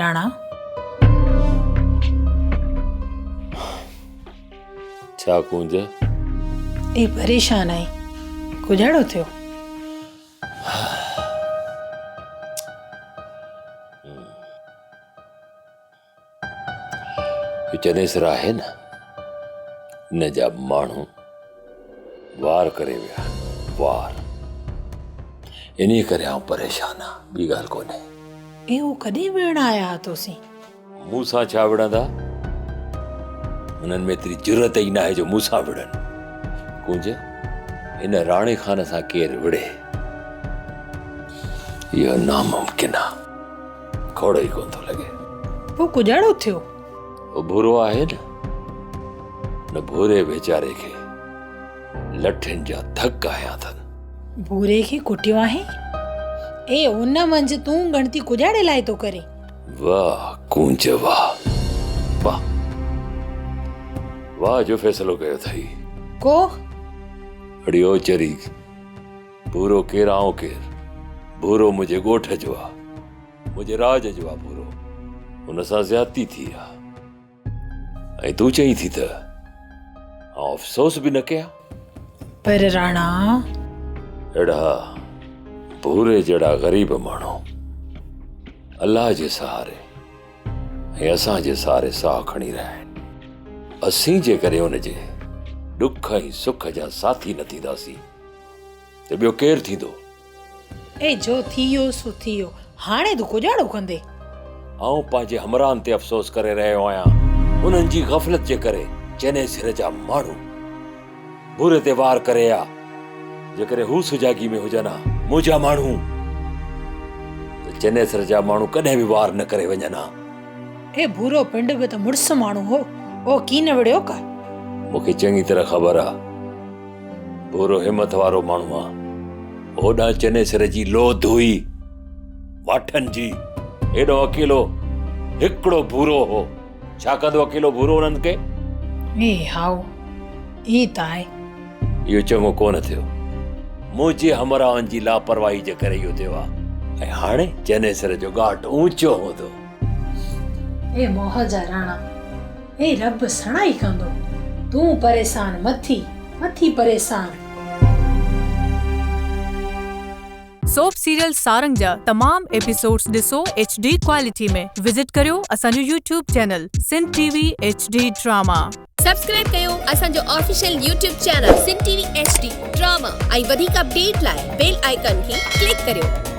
राणा छा कूंज ए परेशान आई कुझाड़ो थियो चनेसर आहे न न जा माण्हू वार करे विया वार इन्ही करे आउं परेशान आहियां ॿी ॻाल्हि कोन्हे ए वो कॾहिं विढ़ण आया हा तोसीं मूं सां छा विढ़ंदा हुननि में एतिरी जुरत ई न आहे जो मूं सां विढ़नि कुंज हिन राणे खान सां केरु विढ़े इहो नामुमकिन आहे खोड़ो ई कोन थो लॻे पोइ कुझाड़ो थियो वो भूरो आहे न भूरे वीचारे खे लठिन जा धक आया अथनि भूरे खे कुटियो आहे ए उन मंझि तूं गणती कुझाड़े लाइ तो करे वाह कूंज वाह वाह वाह जो फ़ैसिलो कयो अथई को अड़ियो चरी भूरो केरु आऊं केरु भूरो मुंहिंजे ॻोठ जो आहे मुंहिंजे राज जो आहे भूरो हुन सां ज़्यादती थी आहे ऐं तूं चई थी त आउं अफ़सोस बि न कयां पर राणा अहिड़ा भूरे जहिड़ा ग़रीब माण्हू अल्लाह जे सहारे ऐं असांजे सहारे साह खणी रहिया आहिनि असीं जे करे हुनजे ॾुख ऐं सुख जा साथी न थींदासीं त ॿियो केरु थींदो ए जो थियो सो थियो हाणे तूं कुझाड़ो कंदे आउं पंहिंजे हमराहनि ते अफ़सोस करे रहियो आहियां उन्हनि जी ग़फ़लत जे करे चने सिर जा माण्हू भूरे ते वार करे आ जेकॾहिं हू सुजागी में हुजनि हा मुंहिंजा माण्हू त चने सिर जा माण्हू कॾहिं बि वार न करे वञनि हा ए भूरो पिंड बि त मुड़स माण्हू हो ओ की न विड़ियो का मूंखे चङी तरह ख़बर आहे भूरो हिमत वारो माण्हू आहे होॾां चने सिर जी लोध हुई माठनि जी हेॾो अकेलो हिकिड़ो भूरो हो छा कंदो अकेलो भूरो उन्हनि खे ए हाउ ई त आहे इहो चङो कोन थियो मुंहिंजे हमराहनि जी लापरवाही जे करे इहो थियो आहे ऐं हाणे चने सिर जो घाट ऊंचो हूंदो ए मोह जा राणा ए रब सणाई कंदो तूं परेशान मथी परेशान सोप सीरियल सारंग जा तमाम एपिसोड्स ॾिसो HD क्वालिटी में विजिट करियो असांजो YouTube channel Sindh TV HD drama subscribe कयो असांजो official YouTube channel Sindh TV HD drama ऐं वधीक अपडेट लाइ बेल आइकन खे क्लिक करियो